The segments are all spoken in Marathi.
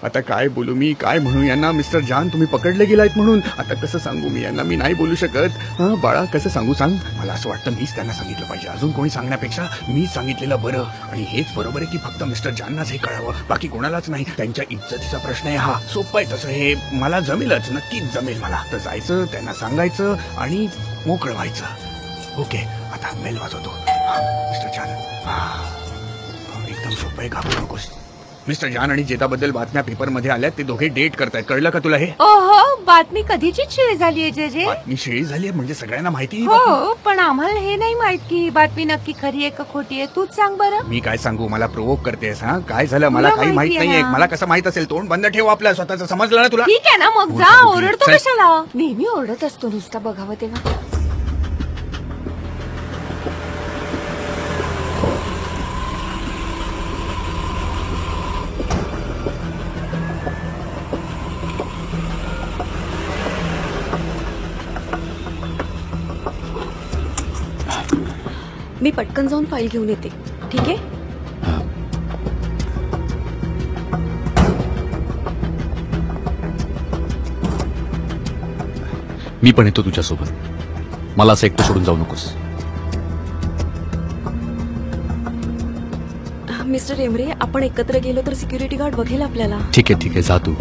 आता काय बोलू मी, काय म्हणू यांना? मिस्टर जॉन तुम्ही पकडले गेलायत म्हणून आता कसं सांगू मी यांना? मी नाही बोलू शकत. बाळा कसं सांगू सांग? मला असं वाटतं मीच त्यांना सांगितलं पाहिजे, अजून कोणी सांगण्यापेक्षा मीच सांगितलेलं बरं. आणि हेच बरोबर आहे की फक्त मिस्टर जॉननाच हे कळावं, बाकी कोणालाच नाही. त्यांच्या इज्जतीचा प्रश्न आहे हा. सोपं आहे तसं, हे मला जमेलच, नक्कीच जमेल. मला तर जायचं, त्यांना सांगायचं आणि मोकळं व्हायचं. ओके, आता मेल वाजवतो. मिस्टर जॉन, एकदम सोपं आहे, घाबरू नकोस. मिस्टर जॉन आणि जेताबद्दल बातम्या पेपरमध्ये आल्यात, ते दोघे डेट करतायत. कळलं का तुला हे? ओहो, बातमी कधीची शिळी झालीये जे? बातमी शिळी झालीये म्हणजे सगळ्यांना माहिती. हो, पण आम्हाला हे नाही माहित की बातमी नक्की खरी आहे का खोटी आहे. तूच सांग बरं. मी काय सांगू? मला प्रोवोक करतेस? काय झालं? मला काही माहित नाहीये. मला कसं माहित असेल? तोंड बंद ठेव आपल्या स्वतःचं, समजलं ना तुला? ठीक आहे ना, मग जा. ओरडतो कशाला? नेहमी ओरडत असतो नुसता बघावं तेव्हा. मी पटकन जाऊन फाईल घेऊन येते, ठीक आहे? मी पण येतो तुझ्यासोबत. मला असं एकटं सोडून जाऊ नकोस. मिस्टर एमरे, आपण एकत्र गेलो तर सिक्युरिटी गार्ड बघेल आपल्याला. ठीक आहे, जा तू.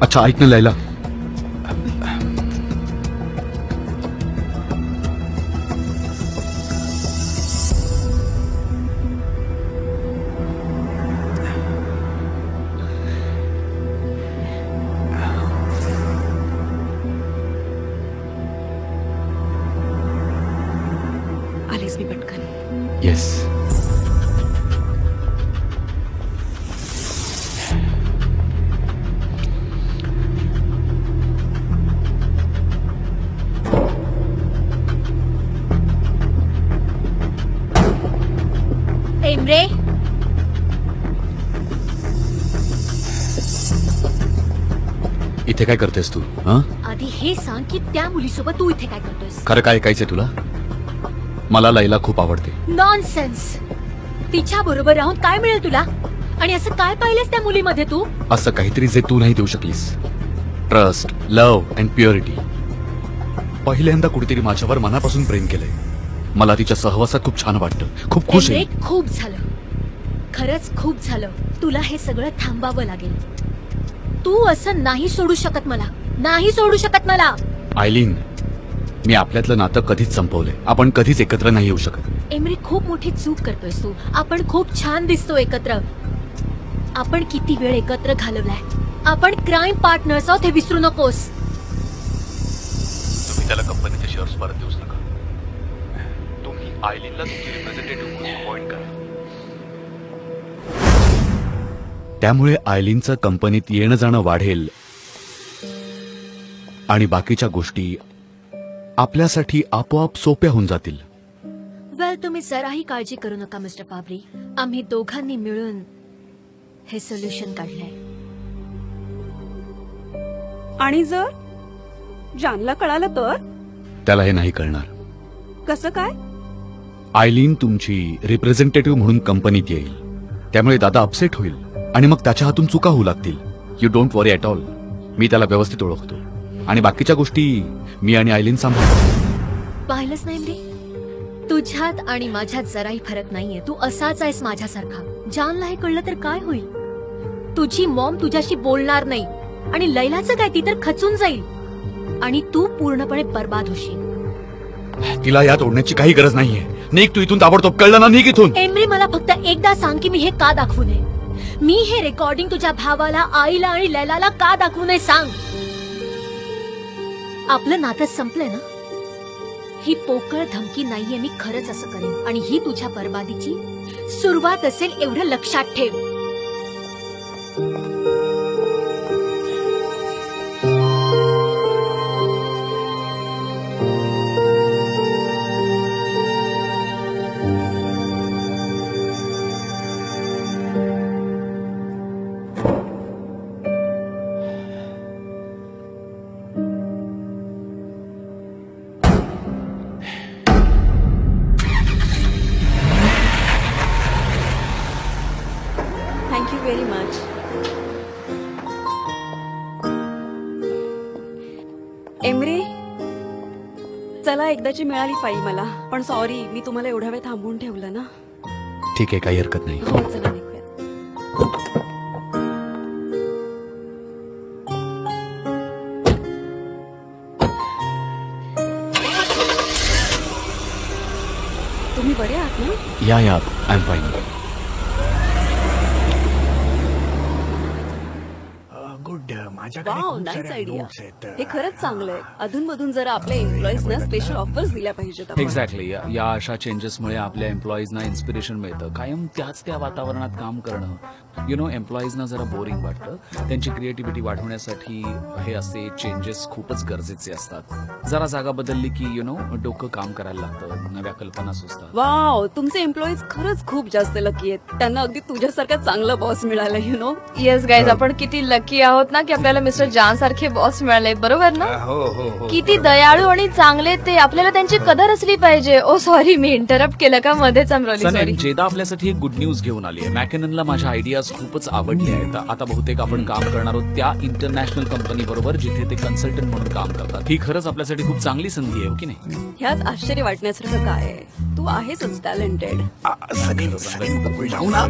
अच्छा ऐक ना लैला, आलीस मी पटकन. येस. एमरे, इथे काय करतेस तू? आधी हे सांग की त्या मुलीसोबत तू इथे काय करतोयस? खरं काय ऐकायचंय तुला? मला लैला खूप आवडते. नॉनसेन्स. तिच्या बरोबर राहून काय मिळेल तुला? आणि असं काय पाहिलेस त्या मुलीमध्ये तू? असं काहीतरी जे तू नाही देऊ शकलीस. Trust, love and purity. पहिल्यांदा कुठेतरी माझ्यावर मनापासून प्रेम केलंय. मला तिच्या सहवासात खूप छान वाटतं, खूप खुश आहे. खूप झालं, खरंच खूप झालं. तुला हे सगळं थांबावं लागेल. तू असं नाही सोडू शकत मला, नाही सोडू शकत मला. आयलीन, मी आपल्यातलं नातं कधीच संपवलंय. आपण कधीच एकत्र नाही येऊ शकत. एमरी, खूप मोठी चूक करतोयस तू. आपण खूप छान दिसतो एकत्र. आपण किती वेळ एकत्र घालवलाय. आपण क्राईम पार्टनर्स आहोत हे विसरू नकोस. तुम्ही त्याला कंपनीचे शेअर्स परत देऊच नका. तुम्ही आयलीनला तुमची रिप्रेझेंटेटिव्ह म्हणून अपॉइंट करा. त्यामुळे आयलीनचं कंपनीत येणं जाणं वाढेल आणि बाकीच्या गोष्टी आपल्यासाठी आपोआप सोप्या होऊन जातील. वेल, तुम्ही जराही काळजी करू नका मिस्टर पाबरी. आम्ही दोघांनी मिळून हे सोल्युशन काढलंय. आणि जर जानला कळालं तर? त्याला हे नाही कळणार. कसं काय? आयलीन तुमची रिप्रेझेंटेटिव्ह म्हणून कंपनीत येईल, त्यामुळे दादा अपसेट होईल आणि मग त्याच्या हातून चुका होऊ लागतील. You don't worry at all. मी त्याला व्यवस्थित ओळखतो आणि बाकीच्या गोष्टी मी आणि आयलीन सांभाळतो. पाहिलंच नाही मी, तुझ्यात आणि माझ्यात जराही फरक नाहीये. तू असाच आहेस माझ्यासारखा. जानला हे कळलं तर काय होईल? तुझी मॉम तुझ्याशी बोलणार नाही आणि लैलाचं काय, ती तर खचून जाईल आणि तू पूर्णपणे बर्बाद होशील. तिला यात ओढण्याची काही गरज नाहीये. निघ तू इथून ताबडतोब. कळलं ना? निघ इथून. एमरी, मला फक्त एकदा सांग की मी हे का दाखवू नये? मी हे रेकॉर्डिंग तुझ्या भावाला, आईला आणि लैलाला का दाखवू नये सांग. आपलं नातं संपलंय ना? ही पोकळ धमकी नाहीये. मी खरंच असं करेन आणि ही तुझ्या बर्बादीची सुरुवात असेल एवढं लक्षात ठेव. चला एकदाची मिळाली फाईल मला, पण सॉरी मी तुम्हाला एवढा वेळ थांबवून ठेवलं ना. ठीक आहे, काही हरकत नाही. हो चला निघूयात. तुम्ही बरे आहात ना? या आय एम फाईन. गुड. माझ्याकडे वाव, खूप नाईस साऱ्या आयडिया. notes आहेत. हे खरंच चांगलं आहे. अधूनमधून जरा आपल्या एम्प्लॉईजना स्पेशल ऑफर्स दिल्या पाहिजेत आपण. एक्झॅक्टली. या अशा चेंजेसमुळे आपल्या एम्प्लॉईजना इन्स्पिरेशन मिळतं. कायम त्या वातावरणात काम करणं एम्प्लॉईजना जरा बोरिंग वाटतं. त्यांची क्रिएटिव्हिटी वाढवण्यासाठी हे असे चेंजेस खूपच गरजेचे असतात. जरा जागा बदलली की डोकं काम करायला लागतं, नव्या कल्पना सुचतात. वाव, तुमचे एम्प्लॉईज खरंच खूप जास्त लकी आहेत. त्यांना अगदी तुझ्यासारखा चांगला बॉस मिळाला. येस गाईज, आपण किती लकी आहोत ना की आपल्याला मिस्टर जॉन सारखे बॉस मिळाले, बरोबर ना? हो हो हो. किती दयाळू आणि चांगले ते, आपल्याला त्यांची कदर असली पाहिजे. ओ सॉरी, मी इंटरप्ट केलं का मध्येच? सॉरी. सनेम, जेदा आपल्यासाठी एक गुड न्यूज घेऊन आली आहे. मॅकेननला माझ्या आयडियाज खूपच आवडले आहेत. आता बहुतेक आपण काम करणार आहोत त्या इंटरनॅशनल कंपनी बरोबर जिथे ते कन्सल्टंट म्हणून काम करतात. ही खरंच आपल्यासाठी खूप चांगली संधी आहे, हो की नाही? ह्यात आश्चर्य वाटण्यासारखं काय आहे? तू आहेच टॅलेंटेड. सलीम जाऊ ना.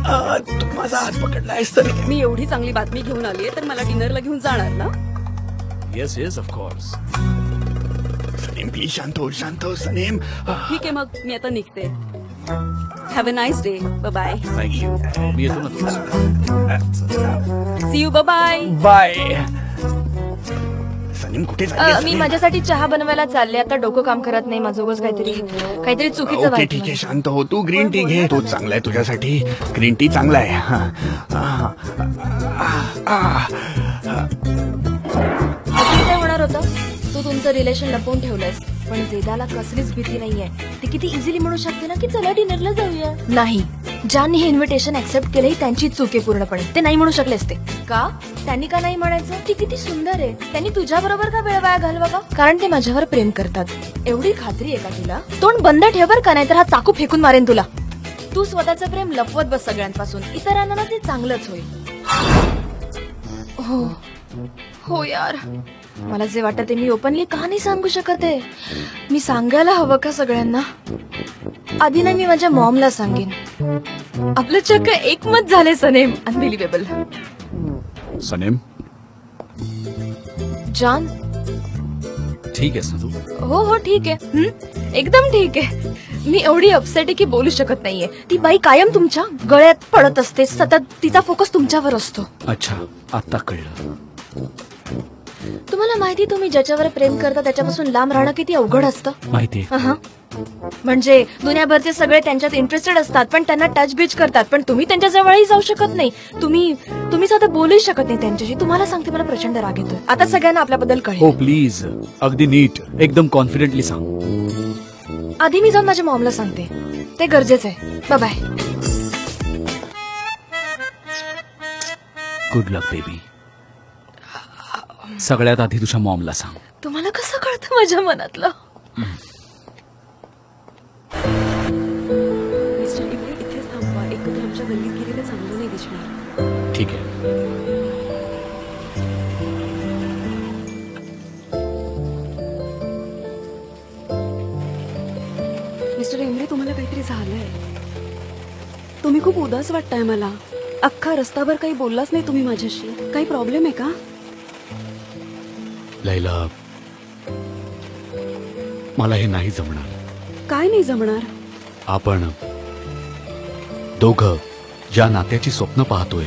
तू माझा हात पकडलायस तर मी एवढी चांगली बातमी घेऊन आली आहे तर मला डिनरला घेऊन जाणार ना? Yes of course. सलीम प्लीज शांत हो सलीम. ठीक आहे, मग मी आता निघते. Have a nice day. Bye. Thank you. मी येतो ना थोडंसं. See you. Bye. Bye. Salim कुठे चाललीस? मी माझ्यासाठी चहा बनवायला चालले. आता डोकं काम करत नाही माझं, उगाच काहीतरी चुकीचं ओके वाटतं ठीक आहे, मला. शांत हो. तू ग्रीन टी घे, तोच चांगला आहे तुझ्यासाठी. ग्रीन टी चांगला आहे. अजून काय होणार होतं? तू तुमचं रिलेशन लपवून ठेवलंस, पण जेदाला कसलीच भीती नाहीये. ती किती इझिली म्हणू शकते ना की चला डिनरला जाऊया. नाही, ज्यांनी हे इन्व्हिटेशन ऍक्सेप्ट केलंय त्यांची चूक आहे पूर्णपणे. ते नाही म्हणू शकले असते का? त्यांनी का नाही म्हणायचं? ती किती सुंदर आहे. त्यांनी तुझ्या बरोबर का वेळ वाया घालवावा? कारण ते माझ्यावर प्रेम करतात. एवढी खात्री आहे का तुला? तोंड बंद ठेव बर का, नाहीतर हा चाकू फेकून मारेन तुला. तू स्वतःचं प्रेम लपवत बस सगळ्यांपासून. इतरांना ना ते चांगलंच होईल. हो हो यार, मला जे वाटतं ते मी ओपनली का नाही सांगू शकत आहे? मी सांगायला हवं का सगळ्यांना? आधी नाही, मी माझ्या मॉमला सांगेन. आपलं चक्क एकमत झाले सनेम. अनबिलिव्हेबल. सनेम, जॉन. ठीक आहेस ना तू? हो ठीक आहे. एकदम ठीक आहे. मी एवढी अपसेट आहे की बोलू शकत नाहीये. ती बाई कायम तुमच्या गळ्यात पडत असते, सतत तिचा फोकस तुमच्यावर असतो. अच्छा, आता कळलं. तुम्हाला माहिती, तुम्ही ज्याच्यावर प्रेम करता त्याच्यापासून लांब राहणं किती अवघड असतं. माहिती. म्हणजे दुनियाभरचे सगळे त्यांच्यात इंटरेस्टेड असतात, पण त्यांना टच बिच करतात, पण तुम्ही त्यांच्या जवळही जाऊ शकत नाही. तुम्ही साधं बोलूही शकत नाही त्यांच्याशी. तुम्हाला सांगते, मला प्रचंड राग येतोय. आता सगळ्यांना आपल्याबद्दल हो कळेल. प्लीज, अगदी नीट, एकदम कॉन्फिडेंटली सांग. आधी मी जाऊन माझ्या मॉमला सांगते, ते गरजेचं आहे. बाय. गुड लक बेबी. सगळ्यात आधी तुझ्या मॉमला सांग. तुम्हाला कसं कळतं माझ्या मनातलं? मिस्टर इकडे इथेच थांबवा. एकत्र आमच्या गल्लीत गेले तर चांगलं नाही दिसणार. ठीक आहे. मिस्टर एमरे, तुम्हाला काहीतरी झालंय. तुम्ही खूप उदास वाटताय मला. अख्खा रस्ताभर काही बोललाच नाही तुम्ही माझ्याशी. काही प्रॉब्लेम आहे का? लैला, मला हे नाही जमणार. काय नाही जमणार? आपण दोघं ज्या नात्याची स्वप्न पाहतोय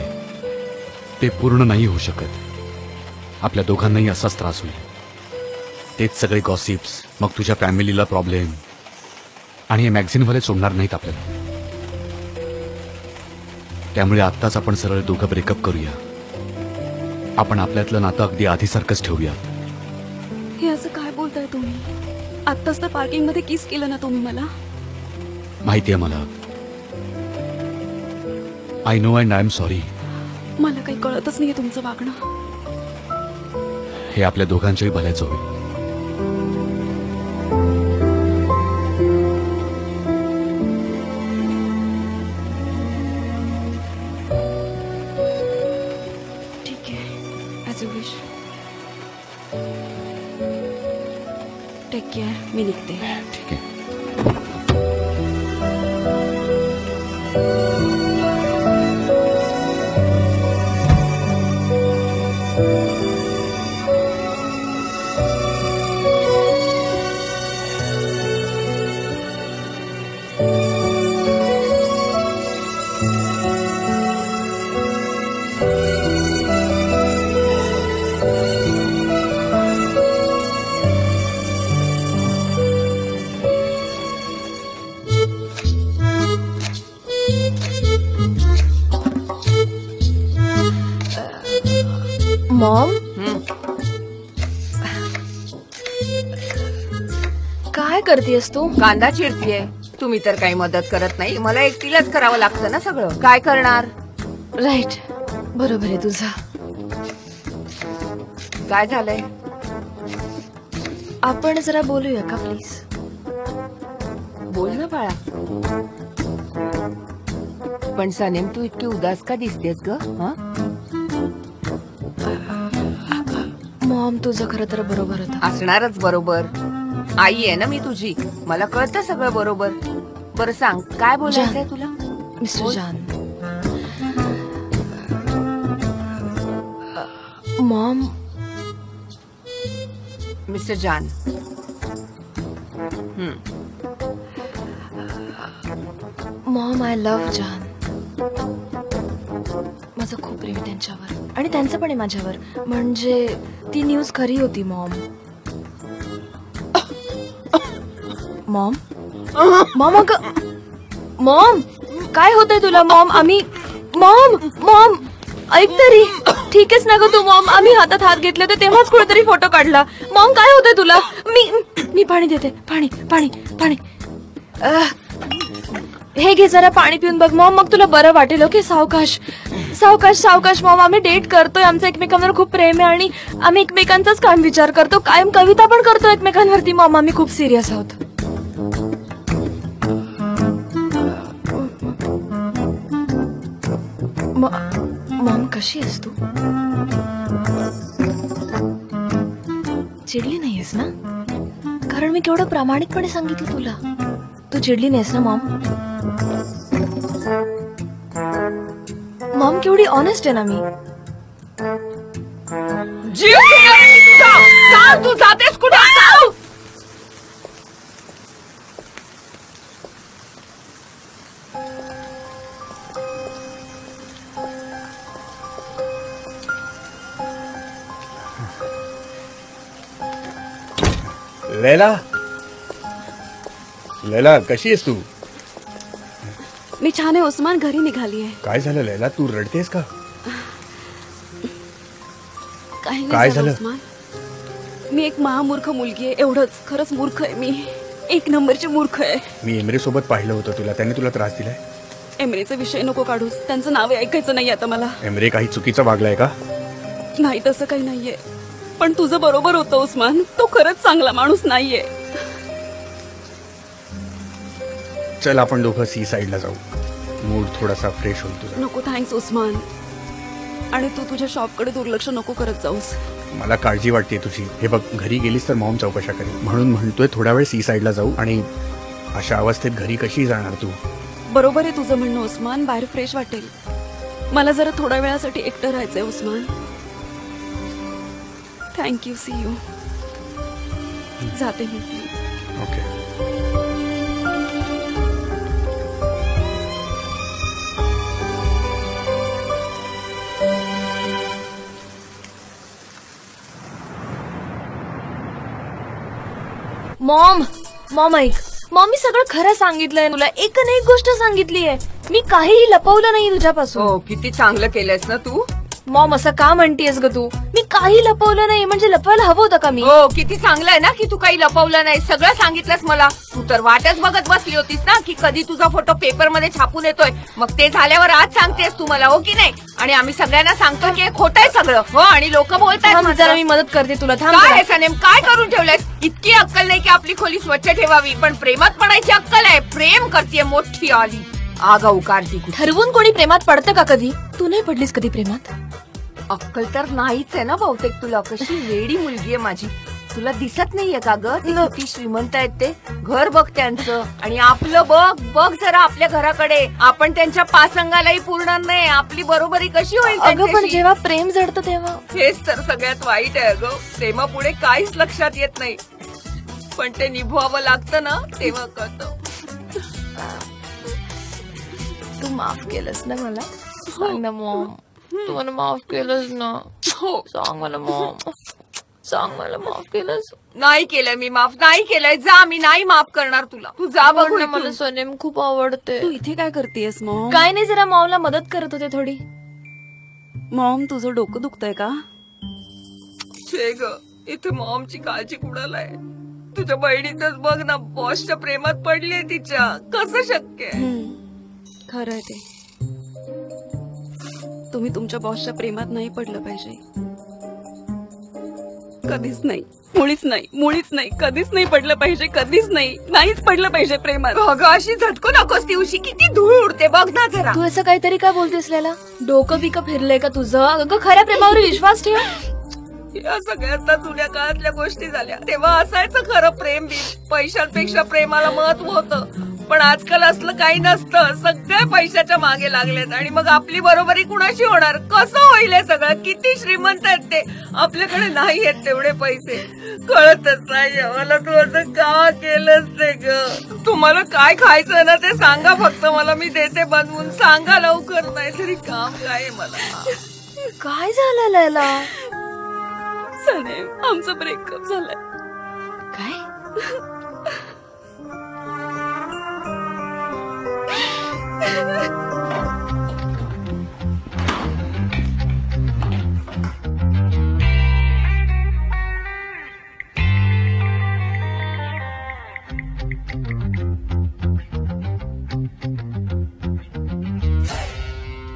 ते पूर्ण नाही होऊ शकत. आपल्या दोघांनाही असाच त्रास होईल. तेच सगळे गॉसिप्स, मग तुझ्या फॅमिलीला प्रॉब्लेम, आणि हे मॅगझिनवाले सोडणार नाहीत आपल्याला. त्यामुळे आत्ताच आपण सरळ दोघं ब्रेकअप करूया. आपण आपल्यातलं नातं अगदी आधीसारखंच ठेवूया. हे असं काय बोलताय तुम्ही? आत्ताच तर पार्किंग मध्ये किस केलं ना तुम्ही मला. माहितीये मला. I know and I am sorry. मला काही कळतच नाहीये तुमचं वागणं. हे आपल्या दोघांच्याही भल्याचं होईल. ठीक आहे, as you wish. Take care. मी मी निघते. ठीक आहे. मॉम काय करतेस तू? कांदा चिरतीये. तुम्ही तर काही मदत करत नाही. मला एकटीलाच करावं लागतं ना सगळं. काय करणार? राईट, बरोबर आहे तुझं. काय झालंय? आपण जरा बोलूया का प्लीज? बोल ना बाळा. पण सनेम, तू इतकी उदास का दिसतेस ग? मॉम तुझं खरं तर बरोबर होतं. असणारच बरोबर. आई आहे ना मी तुझी. मला कळतं सगळं बरोबर. बरं सांग, काय बोलायचंय तुला? मिस्टर बोल. Jaan, mom. Mister Jaan. Mom, I love Jaan. माझं खूप प्रेम आहे त्यांच्यावर आणि त्यांचं पण आहे माझ्यावर. म्हणजे ती न्यूज खरी होती मॉम. मॉम मॉम अगं मॉम, काय होतंय तुला मॉम? आम्ही मॉम मॉम ऐक तरी. ठीकच ना ग तू मॉम? आम्ही हातात हात घेतले होते तेव्हाच कुठेतरी फोटो काढला. मॉम काय होतंय तुला? मी पाणी देते. पाणी पाणी पाणी. हे घे जरा पाणी पिऊन बघ मॉम, मग तुला बरं वाटेल. ओके, सावकाश सावकाश सावकाश. मॉम, आम्ही डेट करतोय. आमचं एकमेकांवर खूप प्रेम आहे आणि आम्ही एकमेकांचाच कायम विचार करतो. कायम कविता पण करतो एकमेकांवरती. मॉम, आम्ही खूप सिरियस आहोत. मॉम, कशी आहेस तू? चिडली नाहीयेस ना? कारण मी केवढं प्रामाणिकपणे सांगितलं तुला. तू चिडली नाहीस ना मॉम? मॉम, केवढी ऑनेस्ट आहे ना मी. जीव तुझा. तू जातेस कुठे? लैला, लैला कशी आहेस तू? मी छान आहे उस्मान, घरी निघाली आहे. काय झालं लैला, तू रडतेस का? काही काय नाही झालं? उस्मान. मी एक महामूर्ख मुलगी आहे, एवढंच. खरंच मूर्ख आहे मी. एक नंबरची मूर्ख आहे. मी एमरे सोबत पाहिलं होतं तुला. त्याने तुला त्रास दिलाय? एमरेचा विषय नको काढूस. त्यांचं नाव ऐकायचं नाही आता मला. एमरे काही चुकीचं वागलाय का? नाही, तसं काही नाहीये. पण तुझं बरोबर होतं उस्मान. तो खरंच चांगला माणूस नाहीये. चल आपण दोघं सी साईडला जाऊ. मूड थोडासा फ्रेश होईल तुझा. नको, थँक्स उस्मान. आणि तू तुझ्या शॉपकडे दुर्लक्ष नको करत जाऊस. मला काळजी वाटते तुझी. हे बघ, घरी गेलीस तर मॉम चौकशा करेल. म्हणून म्हणतोय थोडा वेळ सी साईडला जाऊ. आणि अशा अवस्थेत घरी कशी जाणार तू? बरोबर आहे तुझं म्हणणं उस्मान. बाहेर फ्रेश वाटेल. मला जरा थोड्या वेळासाठी एकटं राहायचंय उस्मान. थँक्यू. See you. जाते मी प्लीज. ओके. मॉम मॉम ऐक. मॉम, मी सगळं खरं सांगितलंय तुला. एक न एक गोष्ट सांगितली आहे. मी काहीही लपवलं नाही तुझ्यापासून. हो, किती चांगलं केलंयस ना तू. मॉम, असं का म्हणतेस ग तू? मी काही लपवलं नाही. म्हणजे लपवायला हवं होतं का मी? हो, किती चांगलं आहे ना की तू काही लपवलं नाही. सगळं सांगितलंस मला. तू तर वाटच बघत बसली होतीस ना की कधी तुझा फोटो पेपर मध्ये छापून येतोय. मग ते झाल्यावर आज सांगतेस तू मला, हो की नाही? आणि आम्ही सगळ्यांना सांगतो की हे खोटं आहे सगळं. हो, आणि लोक बोलतायत. थांब जरा, मी मदत करते तुला. थांब काय जरा. आहे सनेम, काय करून ठेवलंयस? इतकी अक्कल नाही की आपली खोली स्वच्छ ठेवावी, पण प्रेमात पडायची अक्कल आहे. प्रेम करतेय मोठी आली. आगाऊ कार्ती कुठे. ठरवून कोणी प्रेमात पडतं का कधी? तू नाही पडलीस कधी प्रेमात? अक्कल तर नाहीच आहे ना बहुतेक तुला. कशी वेडी मुलगी आहे माझी. तुला दिसत नाहीये का ग ते किती श्रीमंत आहेत ते? घर बघ त्यांचं आणि आपलं बघ जरा आपल्या घराकडे. आपण त्यांच्या पासंगालाही पुरणार नाही. आपली बरोबरी कशी होईल अगं पण त्यांच्याशी? जेव्हा प्रेम जडतं तेव्हा हेच तर सगळ्यात वाईट आहे ग. प्रेमापुढे काहीच लक्षात येत नाही, पण ते निभवावं लागतं ना तेव्हा कळतं. तू माफ केलंस ना मला? सांग ना मॉम, तू मला माफ केलंस ना? हो. सांग मला मॉम, सांग मला माफ केलंस? नाही केलंय मी माफ, नाही केलंय. जा, मी नाही माफ करणार तुला. तू जा बघू मला इथून. सनेम खूप आवडते. तू इथे काय करतेस मॉम? काय नाही, जरा मॉमला मदत करत होते थोडी. मॉम तुझं डोकं दुखतंय का? छे ग, इथे मॉमची काळजी कुणाला आहे? तुझ्या बहिणीचंच बघ ना, बॉसच्या प्रेमात पडलीये तिच्या. कसं शक्य आहे? खरंय ते. तुम्ही तुमच्या बॉसच्या प्रेमात नाही पडलं पाहिजे. कधीच नाही, मुळीच नाही, कधीच नाही पडलं पाहिजे. कधीच नाही, नाहीच पडलं पाहिजे प्रेमात. अगं अशी झटको नकोस ती उशी, किती धूळ उडते बघ ना जरा. तू असं काहीतरी काय बोलतेस लैला? डोकं बिकं फिरलंय का तुझं? अगं खऱ्या प्रेमावर विश्वास ठेव. या सगळ्यात जुन्या काळातल्या गोष्टी झाल्या. तेव्हा असायचं खरं प्रेम बिन. पैशांपेक्षा प्रेमाला महत्व होतं. पण आजकाल असलं काही नसतं. सगळे पैशाच्या मागे लागलेत आणि मग आपली बरोबरी कुणाशी होणार? कसं होईल हे सगळं? किती श्रीमंत आहेत ते. आपल्याकडे नाही आहेत तेवढे पैसे. कळतच नाही मला तू असं का केलंस ते ग. तुम्हाला काय खायचं ना ते सांगा फक्त मला, मी देते बनवून. सांगा लवकर, नाहीतरी काम काय मला. काय झालं लैला? सनेम, आमचं ब्रेकअप झालंय. काय?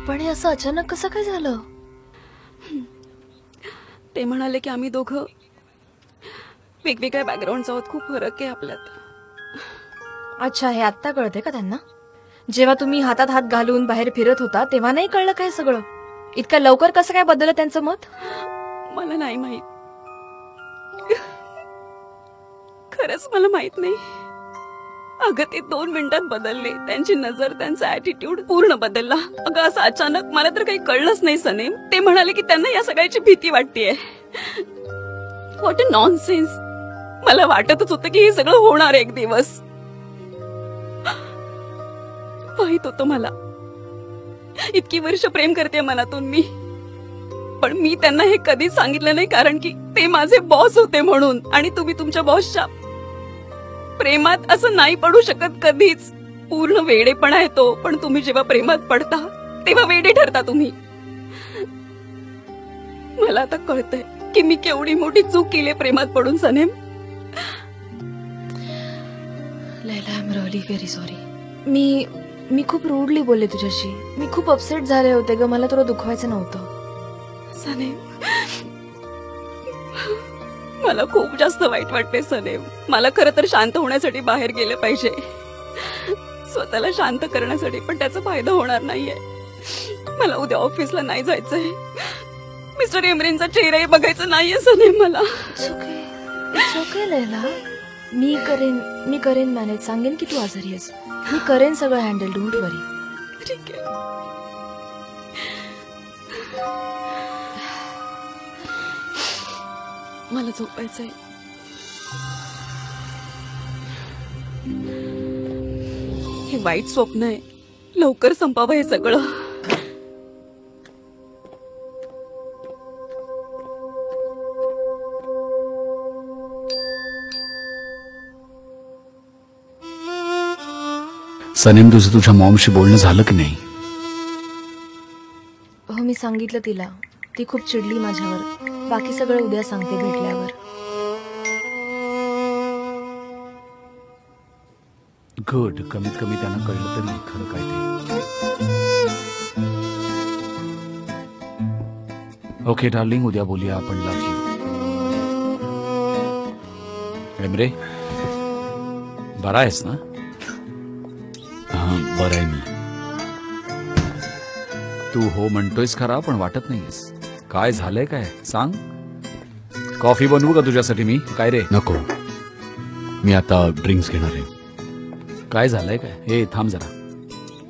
पण हे असं अचानक कसं काय झालं? ते म्हणाले की आम्ही दोघं वेगवेगळ्या बॅकग्राऊंडचा आहोत. खूप फरक आहे आपल्यात. अच्छा, हे आत्ता कळते का त्यांना? जेव्हा तुम्ही हातात हात घालून बाहेर फिरत होता तेव्हा नाही कळलं काय सगळं? इतक्या लवकर कसं काय बदललं त्यांचं मत? मला नाही माहित. खरंच मला माहित नाही. अगं ते 2 मिनिटात बदलले. त्यांची नजर, त्यांचा ऍटिट्यूड पूर्ण बदलला. अगं असं अचानक मला तर काही कळलंच नाही सनेम. ते म्हणाले की त्यांना या सगळ्याची भीती वाटतेय. What a nonsense. मला वाटतच होतं की हे सगळं होणार एक दिवस. माहित होतं मला. इतकी वर्ष प्रेम करते मनातून मी, पण मी त्यांना हे कधीच सांगितलं नाही, कारण की ते माझे बॉस होते म्हणून. आणि तुम्ही तुमच्या बॉसच्या प्रेमात असं नाही पडू शकत कधीच. पूर्ण वेडेपणा येतो. पण तुम्ही जेव्हा प्रेमात पडता तेव्हा वेडे ठरता तुम्ही. मला आता कळतंय की मी केवढी मोठी चूक केली प्रेमात पडून Sanem. Laila, I am really very sorry. मी खूप रूडली बोलले तुझ्याशी. मी खूप अपसेट झाले होते ग. मला तुला दुखवायचं नव्हतं. सनेम, मला खूप जास्त वाईट वाटते सनेम. मला खरं तर शांत होण्यासाठी बाहेर गेलं पाहिजे, स्वतःला शांत करण्यासाठी. पण त्याचा फायदा होणार नाहीये. मला उद्या ऑफिसला नाही जायचंय. मिस्टर एमरेनचा चेहराही बघायचं नाहीये सनेम मला. It's okay Laila. मी करेन मॅनेज. सांगेन की तू आजारी आहेस. मी करेन सगळं हँडल. डोंट वरी. ठीक आहे. मला झोपायचंय. हे वाईट स्वप्न आहे. लवकर संपावं हे सगळं. सनेम, तुझं तुझ्या मॉमशी बोलणं झालं की नाही? हो, मी सांगितलं तिला. ती खूप चिडली माझ्यावर. बाकी सगळं उद्या सांगते भेटल्यावर. गुड. कमीत कमी त्यांना कळलं तरी खरं काय ते. ओके डार्लिंग, उद्या बोलूया आपण. Love you. एमरे, बरा आहेस ना? हा, बरं आहे मी. तू हो म्हणतोयस खरा, पण वाटत नाहीस. काय झालंय काय? सांग. कॉफी बनवू का तुझ्यासाठी मी? काय रे, नको, मी आता ड्रिंक्स घेणार आहे. काय झालंय काय? हे थांब जरा,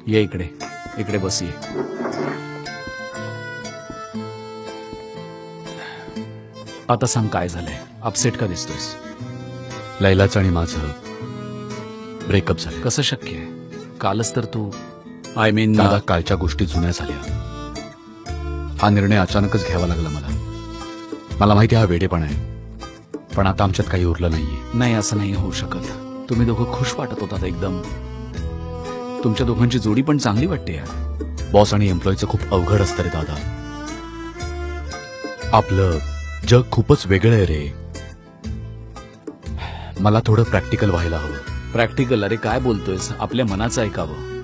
ये इकडे, इकडे बस ये. आता सांग काय झालंय? अपसेट का दिसतोयस? लैलाचं आणि माझं ब्रेकअप झालं. कसं शक्य आहे? कालच तर तू आय मीन दादा, कालच्या गोष्टी जुन्या झाल्या. हा निर्णय अचानकच घ्यावा लागला मला. मला माहिती हा वेडेपणा आहे, पण आता आमच्यात काही उरलं नाहीये. नाही, असं नाही होऊ शकत. तुम्ही दोघं खुश वाटत होतात एकदम. तुमच्या दोघांची जोडी पण चांगली वाटते यार. बॉस आणि एम्प्लॉईचं खूप अवघड असतं रे दादा. आपलं जग खूपच वेगळं आहे रे. मला थोडं प्रॅक्टिकल व्हायला हवं. प्रॅक्टिकल? अरे काय बोलतोयस? आपल्या मनाचं ऐकावं.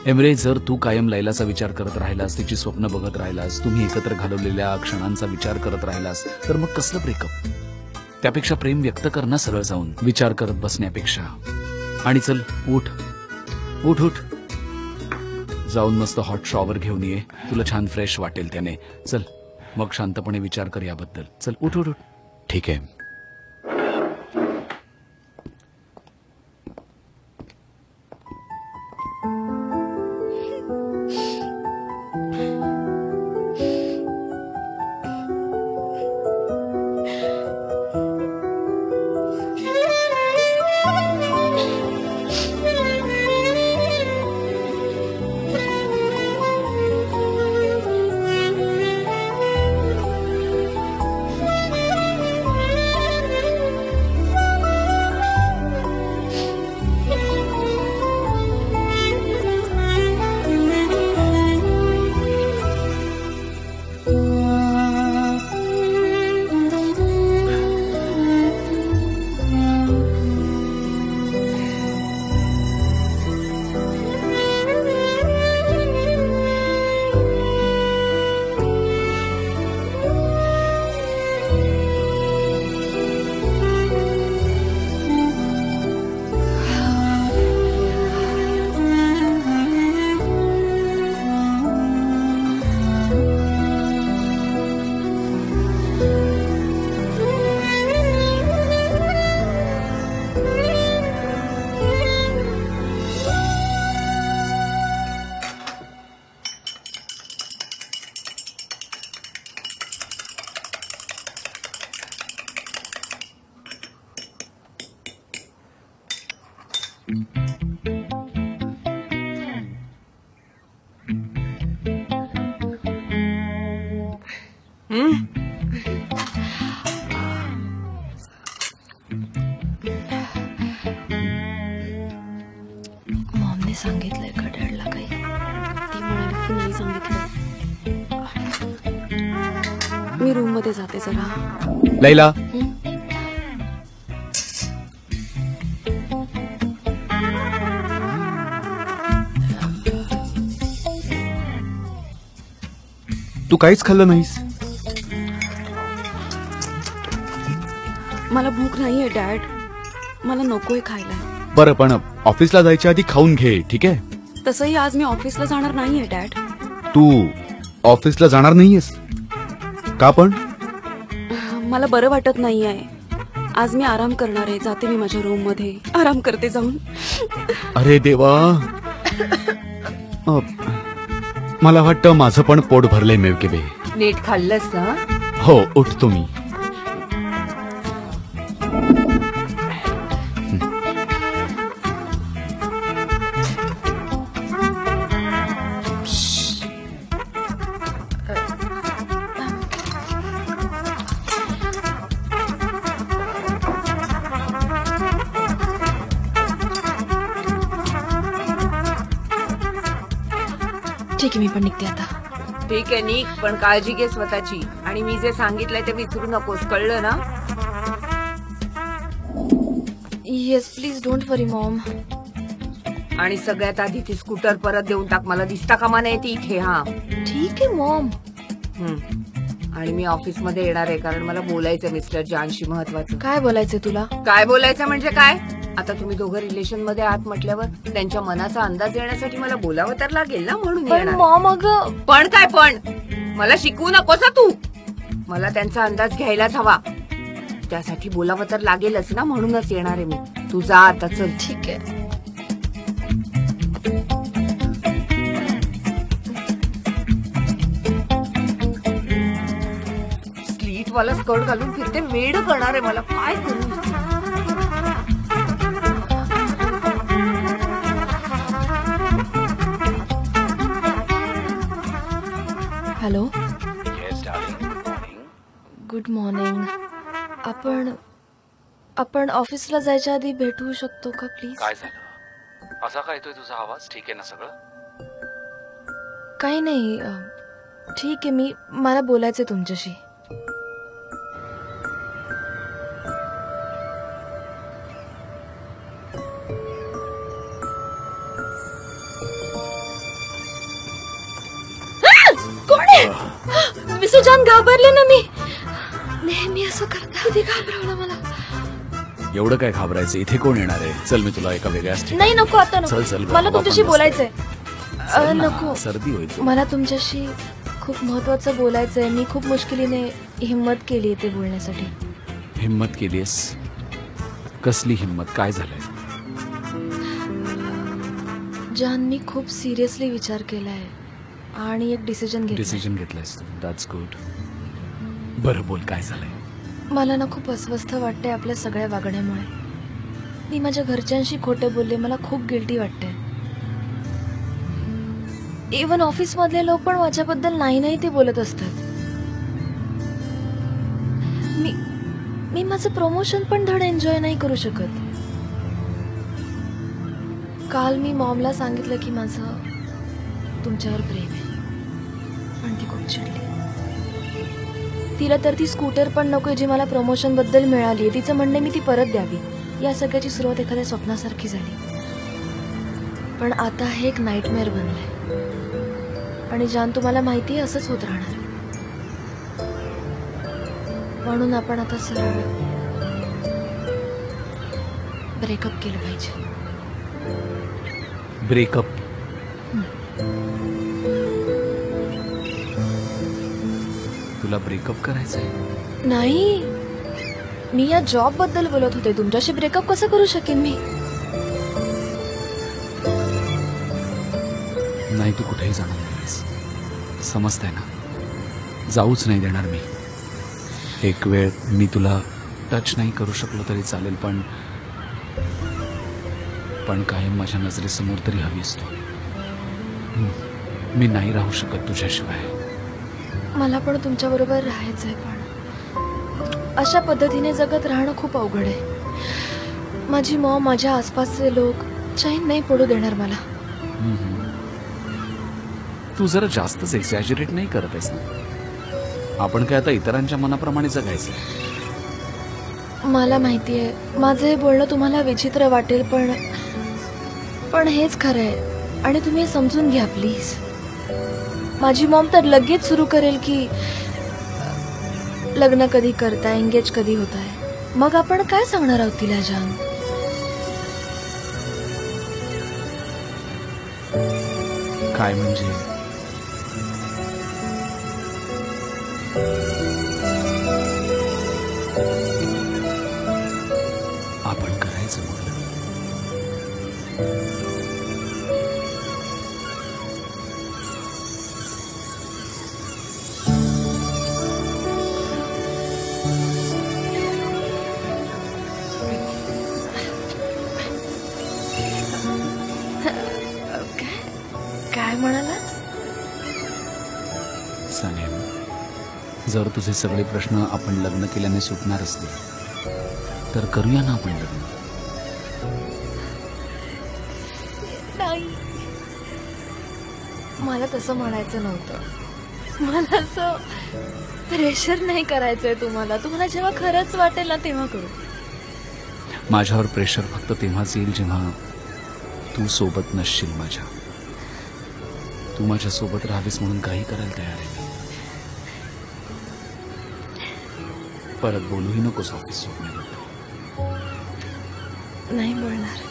एमरे, जर तू कायम लैलाचा विचार करत राहिलास, तिची स्वप्न बघत राहिलास, तुम्ही एकत्र घालवलेल्या क्षणांचा विचार करत राहिलास, तर मग कसलं ब्रेकअप? त्यापेक्षा प्रेम व्यक्त कर ना सरळ जाऊन, विचार करत बसण्यापेक्षा. आणि चल, उठ उठ उठ, जाऊन मस्त हॉट शॉवर घेऊन ये. तुला छान फ्रेश वाटेल त्याने. चल, मग शांतपणे विचार कर याबद्दल. चल, उठ उठ उठ. ठीक आहे. मॉमने सांगितलंय का डॅडला काही? ती म्हणाली की नाही सांगितलं. मी रूम मध्ये जाते जरा. लैला, तू काहीच खाल्लं नाहीस? मला भूक नाहीये डॅड. मला नकोय खायला. बरं, पण ऑफिसला जायच्या आधी खाऊन घे, ठीक आहे? तसंही आज मी ऑफिसला जाणार नाहीये डॅड. तू ऑफिसला जाणार नाहीयेस का? पण मला बरं वाटत नाहीये. आज मी आराम करणार आहे. जाते मी माझ्या रूम मध्ये, आराम करते जाऊन. अरे देवा, मला वाटतं माझं पण पोट भरलंय मेवकेबे. नीट खाल्लंस ना? हो, उठतो मी. ठीक आहे, मी पण निघते आता. ठीक आहे, निघ, पण काळजी घे स्वतःची. आणि मी जे सांगितलंय ते विसरू नकोस, कळलं ना? Yes, please don't worry Maugham. आणि सगळ्यात आधी ती स्कूटर परत देऊन टाक. मला दिसता कामा नाही ती इथे. हा, ठीक आहे मॉम. आणि मी ऑफिस मध्ये येणार आहे, कारण मला बोलायचं मिस्टर जानशी महत्वाचं. काय बोलायचंय तुला? काय बोलायचं म्हणजे काय? आता तुम्ही दोघं रिलेशन मध्ये आहात म्हटल्यावर त्यांच्या मनाचा अंदाज येण्यासाठी मला बोलावं तर लागेल ना, म्हणून पण येणार. मॉम, अगं पण काय पण? मला शिकवू नकोस हं तू. मला त्यांचा अंदाज घ्यायलाच हवा. त्यासाठी बोलावं तर लागेलच ना, म्हणूनच येणार आहे मी. तू जा आता, चल. ठीक आहे. स्लीट वाला स्कर्ट घालून फिरते, वेड करणार आहे मला. काय करू? Hello, good morning. आपण ऑफिसला जायच्या आधी भेटू शकतो का प्लीज? काय झालं? असा काय येतोय तुझा आवाज? ठीक आहे ना सगळं? काही नाही, ठीक आहे. मला बोलायचंय तुमच्याशी. कोण आहे? मिस्टर जान, घाबरले ना मी. नेहमी असं करता. किती घाबरवलं मला. एवढं काय घाबरायचं? इथे कोण येणार आहे? चल, मी तुला एका वेगळ्याच ठिकाणी. नाही, नको आता, नको. चल चल, मला तुमच्याशी बोलायचंय. चल ना, नको. सर्दी होईल. मला तुमच्याशी खूप महत्वाचं बोलायचंय. मी खूप मुश्किलीने हिम्मत केली ते बोलण्यासाठी. हिम्मत केलीस? कसली हिम्मत? काय झालंय? जान, मी खूप सिरियसली विचार केलाय आणि एक डिसिजन घेतलंयस? That's good. बरं, बोल, काय झालंय? मला ना खूप अस्वस्थ वाटतंय आपल्या सगळ्या वागण्यामुळे. मी माझ्या घरच्यांशी खोटे बोलले, मला खूप गिल्टी वाटतंय. इव्हन ऑफिस मधले लोक पण माझ्याबद्दल नाही ते बोलत असतात. मी माझं प्रमोशन पण धड एन्जॉय नाही करू शकत. काल मी मॉमला सांगितलं की माझं तुमच्यावर प्रेम आहे, पण ती खूप चिडली. तिला तर ती स्कूटर पण नकोय जी मला प्रमोशन बद्दल मिळाली. तिचं म्हणणं मी ती परत द्यावी. या सगळ्याची सुरुवात एखाद्या स्वप्नासारखी झाली, पण आता हे एक नाईटमेअर बनलंय. आणि जान, तुम्हाला माहितीये असंच होत राहणार. म्हणून आपण आता सरळ ब्रेकअप केलं पाहिजे. ब्रेकअप? तुला ब्रेकअप करायचंय? नाही, मी या जॉब बद्दल बोलत होते. तुमच्याशी ब्रेकअप कसं करू शकेन मी? नाही, तू कुठेही जाणार नाहीस, समजतंय ना? जाऊच नाही देणार मी. एक वेळ मी तुला टच नाही करू शकलो तरी चालेल, पण कायम माझ्या नजरेसमोर तरी हवीस तू. मी नाही राहू शकत तुझ्याशिवाय. मला पण तुमच्या बरोबर राहायचंय, पण अशा पद्धतीने जगत राहणं खूप अवघड आहे. माझी मॉम, माझ्या आसपासचे लोक चैन नाही पडू देणार मला. तू जरा जास्तच एक्झॅजरेट नाही करत आहेस ना? आपण काय आता इतरांच्या मनाप्रमाणे जगायचं? मला माहितीये माझं हे बोलणं तुम्हाला विचित्र वाटेल, पण हेच खरं आहे. आणि तुम्ही हे समजून घ्या प्लीज. माझी मॉम तर लगेच सुरू करेल की लग्न कधी करताय, एंगेज कधी होताय. मग आपण काय सांगणार आहोत तिला जान? काय म्हणजे? आपण करायचं मग. काय म्हणालात? सनेम, जर तुझे सगळे प्रश्न आपण लग्न केल्याने सुटणार असतील तर करूया ना आपण लग्न. नाही, मला तसं म्हणायचं नव्हतं. मला असं प्रेशर नाही करायचंय तुम्हाला. तुम्हाला जेव्हा खरंच वाटेल ना तेव्हा करू. माझ्यावर प्रेशर फक्त तेव्हाच येईल जेव्हा तू सोबत नसशील माझ्या. तू माझ्या सोबत राहावीस म्हणून काही करायला तयार आहे. परत बोलूही नकोस ऑफिस सोडण्याबद्दल. नाही बोलणार.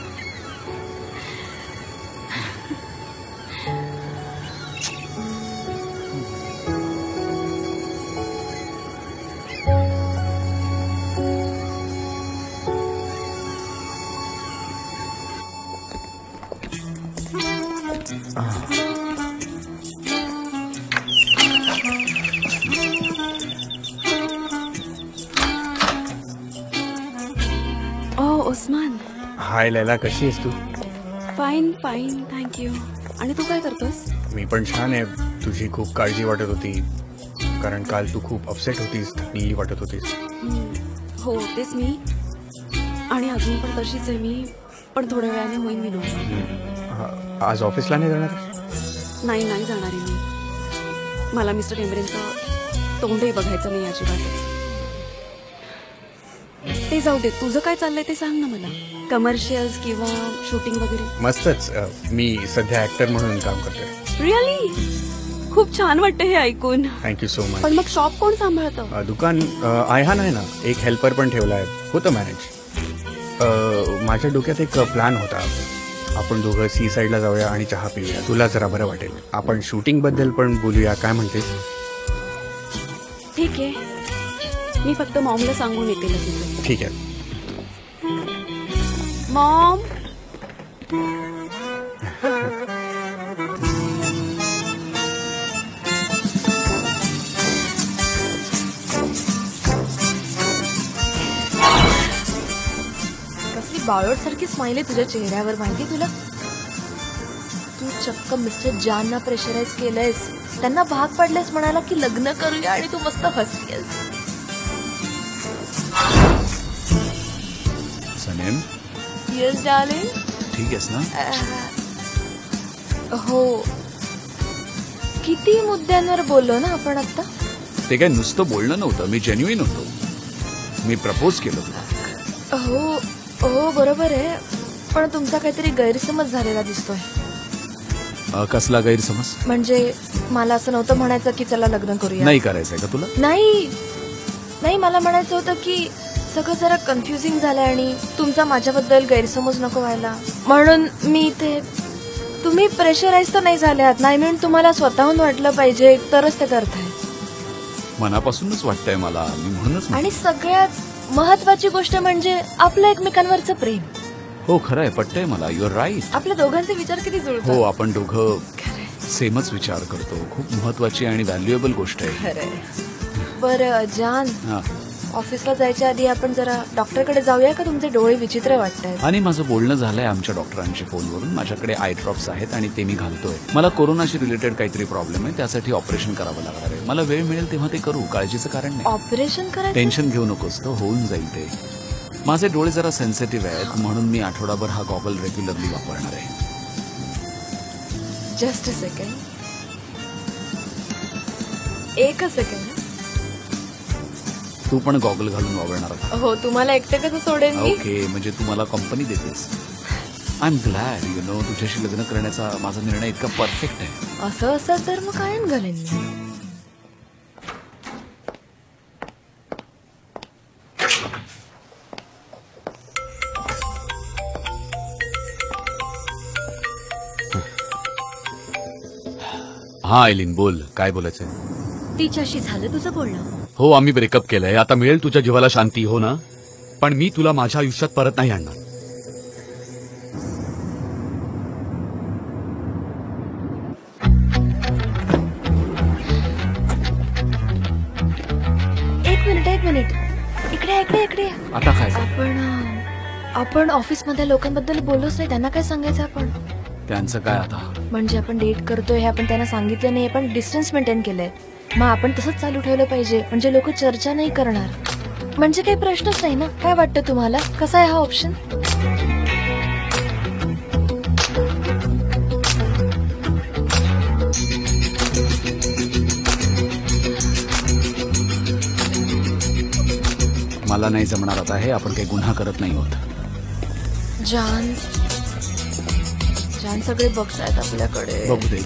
ओ उस्मान, हाय लैला, कशी आहेस तू? Fine fine, thank you. आणि तू काय करतोस? मी पण छान आहे. तुझी खूप काळजी वाटत होती, कारण काल तू खूप अपसेट होतीस, थकलेली वाटत होतीस. हो तेच मी. आणि अजून पण तशीच आहे मी, पण थोड्या वेळाने होईन मी नॉर्मल. आज ऑफिसला नाही जाणार? नाही नाही जाणार आहे मी. मला मिस्टर टेंबरेंचं तोंडही बघायचं नाही अजिबात. ते जाऊ दे, तुझं काय चाललंय ते सांग ना मला. कमर्शियल्स किंवा शूटिंग वगैरे? मस्तच. मी सध्या ऍक्टर म्हणून काम करतोय. रिअली? खूप छान वाटतं हे ऐकून. Thank you so much. पण मग शॉप कोण सांभाळतं? दुकान आयहान आहे ना, एक हेल्पर पण ठेवला आहे. होतं मॅनेज. माझ्या डोक्यात एक प्लॅन होता. आपण दोघं सी साईडला जाऊया आणि चहा पिऊया, तुला जरा बरं वाटेल. आपण शूटिंग बद्दल पण बोलूया, काय म्हणतेस? ठीक आहे, मी फक्त मॉमला सांगून येते लगेच. ठीक आहे. मॉम. कसली बाळोट सारखी स्माइल आहे तुझ्या चेहऱ्यावर, माहिती तुला? तू चक्क मिस्टर जानना प्रेशराईज केलंयस, त्यांना भाग पडलेस म्हणाला की लग्न करूया, आणि तू मस्त हसतेस. सनेम, येस डार्लिंग. ठीक आहेस ना? हो. किती मुद्द्यांवर बोललो ना आपण आता? ते काय नुसतं बोलणं नव्हतं, मी जेन्युइन होतो. मी प्रपोज केलं तुला. हो हो बरोबर आहे, पण तुमचा काहीतरी गैरसमज झालेला दिसतोय. कसला गैरसमज? म्हणजे मला असं नव्हतं म्हणायचं की चला लग्न करूया. नाही करायचंय का तुला? नाही नाही, मला म्हणायचं होतं की सगळं जरा कन्फ्युजिंग झालंय आणि तुमचा माझ्याबद्दल गैरसमज नको व्हायला, म्हणून मी ते. तुम्ही प्रेशराईज तर नाही झाल्यात, नाही म्हणून तुम्हाला स्वतःहून वाटलं पाहिजे तरच ते करताय. मनापासूनच वाटतंय मला, मी म्हणूनच. आणि सगळ्यात महत्वाची गोष्ट म्हणजे आपलं एकमेकांवरचं प्रेम. हो खरंय, पटतंय मला. Your right. आपल्या दोघांचे विचार किती जुळतात. हो, आपण दोघं सेमच विचार करतो. खूप महत्वाची आणि व्हॅल्युएबल गोष्ट आहे. खरंय. बरं जान, हा. ऑफिसला जायच्या आधी आपण जरा डॉक्टरकडे जाऊया का? तुमचे डोळे विचित्र वाटतायत. आणि माझं बोलणं झालंय आमच्या डॉक्टरांशी फोनवरून. माझ्याकडे आय ड्रॉप्स आहेत आणि ते मी घालतोय. मला कोरोनाशी रिलेटेड काहीतरी प्रॉब्लेम आहे, त्यासाठी ऑपरेशन करावं लागणार आहे. मला वेळ मिळेल तेव्हा ते करू, काळजीचं कारण नाही. ऑपरेशन करायचं? टेन्शन घेऊ नकोस, तर होऊन जाईल ते. माझे डोळे जरा सेन्सिटिव्ह आहेत, म्हणून मी आठवडाभर हा गॉगल रेग्युलरली वापरणार आहे. Just a second. एक सेकंड. तू पण गॉगल घालून वापरणार का? हो, तुम्हाला एकटं कसं सोडेन मी? ओके, म्हणजे तू मला कंपनी देतेस. I am glad. You know, तुझ्याशी लग्न करण्याचा माझा निर्णय इतका परफेक्ट आहे. असं असं तर मग कायम घालेन मी. हा आयलीन, बोल, काय बोलायचंय? तिच्याशी झालं तुझं बोलणं? हो, आम्ही ब्रेकअप केलंय. आता मिळेल तुझ्या जीवाला शांती, हो ना? पण मी तुला माझ्या आयुष्यात परत नाही आणणार. एक मिनिट. इकडे. आता काय? आपण ऑफिसमधल्या लोकांबद्दल बोललोच नाही, त्यांना काय सांगायचं आपण? त्यांचं काय आता? म्हणजे आपण डेट करतोय हे आपण त्यांना सांगितलं नाही, आपण डिस्टन्स मेंटेन केलंय. मग आपण तसंच चालू ठेवलं पाहिजे, म्हणजे लोक चर्चा नाही करणार. म्हणजे काही प्रश्नच नाही ना. काय वाटतं तुम्हाला? कसा आहे हा ऑप्शन? मला नाही जमणार आता हे. आपण काही गुन्हा करत नाही होत. जान सगळे बघतायत आपल्याकडे. बघू दे.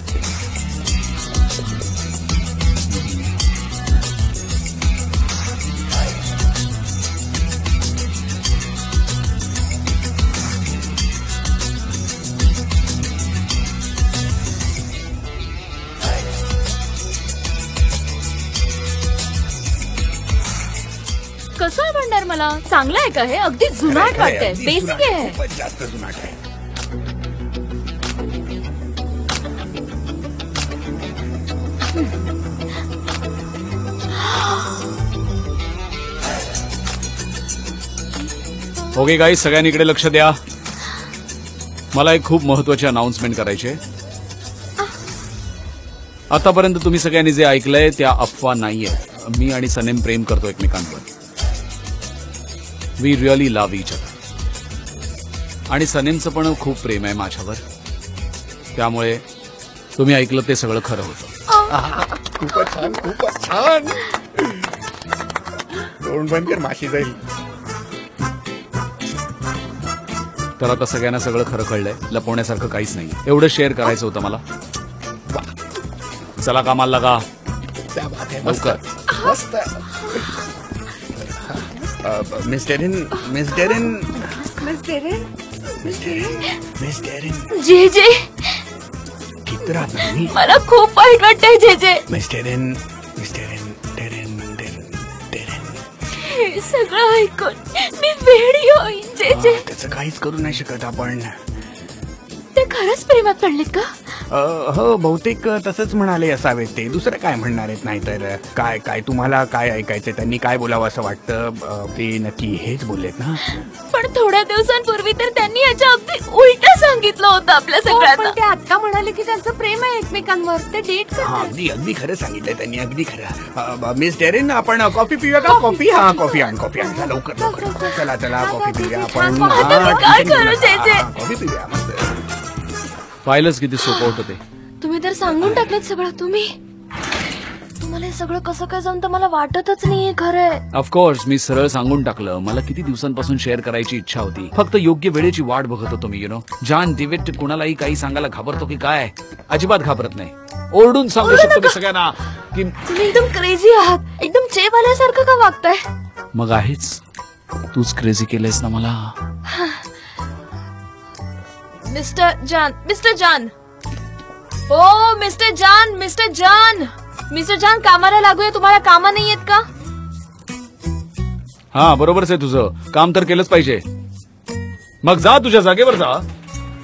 कसं आवडणार मला? चांगलं आहे का हे? अगदी जुनाट वाटतंय. बेसिक आहे. खूपच जास्त जुनाट आहे. ओके गाईज, सगळ्यांनी इकडे लक्ष द्या. मला एक खूप महत्वाची अनाउन्समेंट करायची आहे. आतापर्यंत तुम्ही सगळ्यांनी जे ऐकलंय त्या अफवा नाहीये. मी आणि सनेम प्रेम करतो एकमेकांवर. We really love each other. आणि सनेमचं पण खूप प्रेम आहे माझ्यावर. त्यामुळे तुम्ही ऐकलं ते सगळं खरं होतं. खूपच छान, खूपच छान. तोंड बंद कर, माशी जाईल. तर आता सगळ्यांना सगळं खरं कळलंय. लपवण्यासारखं काहीच नाही. एवढं शेअर करायचं होतं मला. चला कामाला लागा क्या बात आहे, मस्त लवकर. मस्त. Miss Darren, miss Darren, miss Darren, जे जे ठीक राहत ना तुम्ही? मला खूप वाईट वाटतंय जे जे. Miss Darren, miss Darren, Darren, Darren, Darren. हे सगळं ऐकून मी वेडी होईन जे जे. त्याचं काहीच करू नाही शकत आपण. ते खरंच प्रेमात पडलेत का? हो, बहुतेक तसंच म्हणाले असावेत ते. दुसरं काय म्हणणार आहेत? नाही तर काय काय तुम्हाला काय ऐकायचं, त्यांनी काय बोलावं असं वाटतं? ते नक्की हेच बोललेत ना? पण थोड्या दिवसांपूर्वी तर त्यांनी याच्या अगदी उलट सांगितलं होतं आपल्या पण सगळ्यांना. ते आता म्हणाले की त्यांचं प्रेम आहे एकमेकांवर. ते डेट हा, करतात. अगदी अगदी खरं सांगितलंय त्यांनी, अगदी खरं. मिस डेरिन, आपण कॉफी पिऊया का? कॉफी, हा कॉफी आण, कॉफी आण. चला, लवकर लवकर लवकर. चला चला, कॉफी पिऊया आपण. आता मी काय करू, जे जे? कॉफी पिऊया मस्त. पाहिलंच किती सोपं होतं ते. तुम्ही तर सांगून टाकलं सगळं. तुम्हाला हे सगळं कसं काय जमतं मला वाटतच नाहीये खरंय. ऑफकोर्स मी सरळ सांगून टाकलं. मला किती दिवसांपासून शेअर करायची इच्छा होती. फक्त योग्य वेळेची वाट बघत होतो मी. जान दिवेट कुणालाही काही सांगायला घाबरतो की काय? अजिबात घाबरत नाही. ओरडून सांगू शकतो मी सगळ्यांना की तुम्ही एकदम क्रेझी आहात. एकदम चेप आल्यासारखं का वागताय? मग आहेच. तूच क्रेझी केलंयस ना मला. मिस्टर जान, मिस्टर जान, ओ मिस्टर जान, मिस्टर जान, मिस्टर जान, कामाला लागूया. तुम्हाला कामं नाही आहेत का? हा, बरोबरच आहे तुझं. काम तर केलंच पाहिजे. मग जा, तुझ्या जागेवर जा.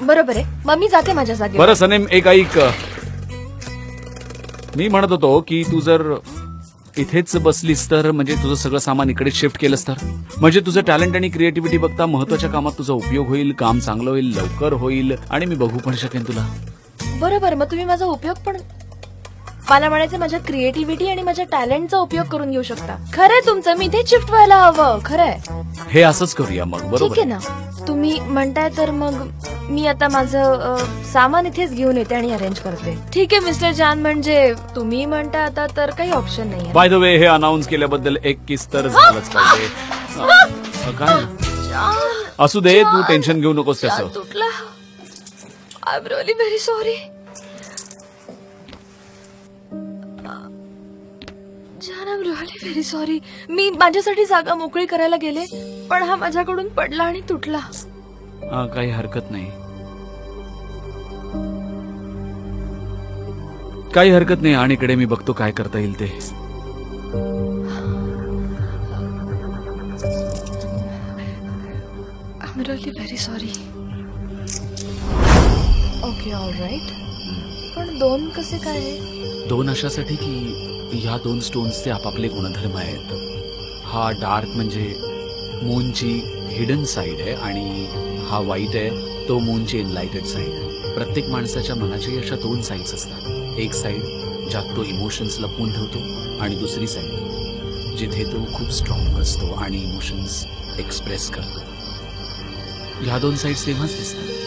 बरोबर आहे, मग मी जाते माझ्या जागेवर. बरं सनेम, एक ऐक. मी म्हणत होतो की तू जर इथेच बसलीस तर, म्हणजे तुझं सगळं सामान इकडे शिफ्ट केलंस तर, म्हणजे तुझं टॅलेंट आणि क्रिएटिव्हिटी बघता महत्वाच्या कामात तुझा उपयोग होईल. काम चांगलं होईल, लवकर होईल आणि मी बघू पण शकेन तुला. बरोबर, मग तुम्ही माझा उपयोग पण, मला म्हणायचं माझ्या क्रिएटिव्हिटी आणि माझ्या टॅलेंटचा उपयोग करून घेऊ शकता. खरंय तुमचं, मी इथे शिफ्ट व्हायला हवं. खरंय, हे असंच करूया मग. ठीक बरोबर आहे ना? तुम्ही म्हणताय तर मग मी आता माझं सामान इथेच घेऊन येते आणि अरेंज करते. ठीक आहे मिस्टर जान, म्हणजे तुम्ही म्हणताय आता तर काही ऑप्शन नाही. बाय द वे, हे अनाऊन्स केल्याबद्दल एक किस तर झालंच पाहिजे. काय असू दे, तू टेन्शन घेऊ नकोस त्याचं. तुटला. I am really very sorry. Jaan, I am really very sorry. मी माझ्यासाठी जागा मोकळी करायला गेले, पण हा माझ्याकडून पडला आणि तुटला. काही हरकत नाही. काही हरकत नाही. आणि इकडे मी बघतो काय करता येईल ते. I am really very sorry. Okay, all right. पण दोन कसे काय? दोन अशासाठी की ह्या दोन स्टोन्सचे आपापले गुणधर्म आहेत. हा डार्क म्हणजे मूनची हिडन साइड आहे आणि हा व्हाईट आहे तो मूनची एनलाइटेड साइड आहे. प्रत्येक माणसाच्या मनाच्या अशा दोन साइड्स असतात. एक साइड ज्यात तो इमोशन्स लपवून ठेवतो आणि दुसरी साइड जिथे तो खूप स्ट्रॉंग असतो आणि इमोशन्स एक्सप्रेस करतो. ह्या दोन साइड्स तेव्हाच दिसतात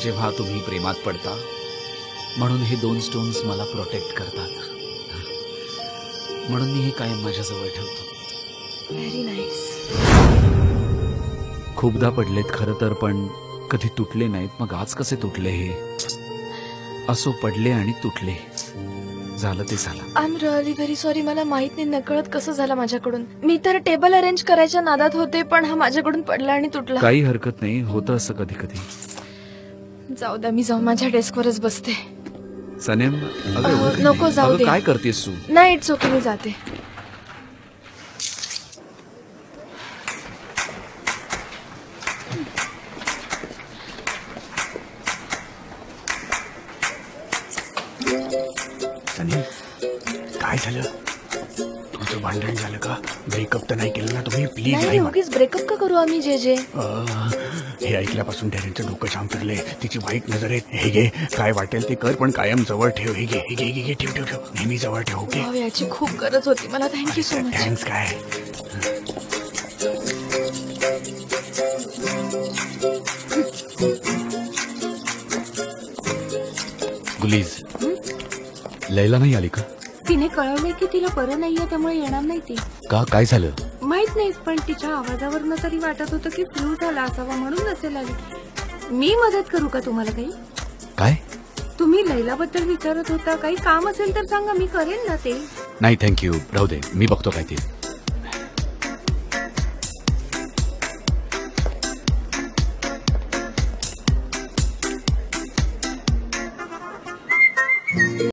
जेव्हा तुम्ही प्रेमात पडता. म्हणून हे दोन स्टोन्स मला प्रोटेक्ट करतात. म्हणून मी हे कायम माझ्याजवळ ठेवतो. Very nice. खूपदा पडलेत खरं तर, पण कधी तुटले नाहीत. मग आज कसे तुटले हे? असो, पडले आणि तुटले. झालं ते झालं. I am really very sorry. मला माहित नाही नकळत कसं झालं माझ्याकडून. मी तर टेबल अरेंज करायच्या नादात होते, पण हा माझ्याकडून पडला आणि तुटला. काही हरकत नाही, होतं असं कधी कधी. जाऊ द्या, मी जाऊन माझ्या डेस्कवरच बसते. सनेम, नको, जाऊ दे. काय करतेस तू? नाही, इट्स ओके, मी जाते. सनी, काय झालं? तुमचं भांडण झालं का? ब्रेकअप तर नाही केलं ना तुम्ही? प्लीज नाही नाही उगीच ब्रेकअप का करू आम्ही जे जे हे ऐकल्यापासून डॅरेनचं डोकं जाम फिरले. तिची वाईट नजर आहे. हे घे, काय वाटेल ते कर, पण कायम जवळ ठेव. हे घे, हे घे, घे, घे, ठेव ठेव ठेव, नेहमी जवळ ठेव. ओके, वाव, याची खूप गरज होती मला. Thank you so much. थँक्स. काय गुलीज, लैला नाही आली का? तिने कळवलंय की तिला बरं नाहीये, त्यामुळे येणार नाही ती. का, काय झालं? माहित नाही, पण तिच्या आवाजावरनं तरी वाटत होतं की फ्लू झाला असावा, म्हणून नसेल आली. मी मदत करू का तुम्हाला काही? काय? तुम्ही लैलाबद्दल विचारत होता, काही काम असेल तर सांगा, मी करेन ना ते. नाही थँक्यू, राहू दे, मी बघतो काय ते.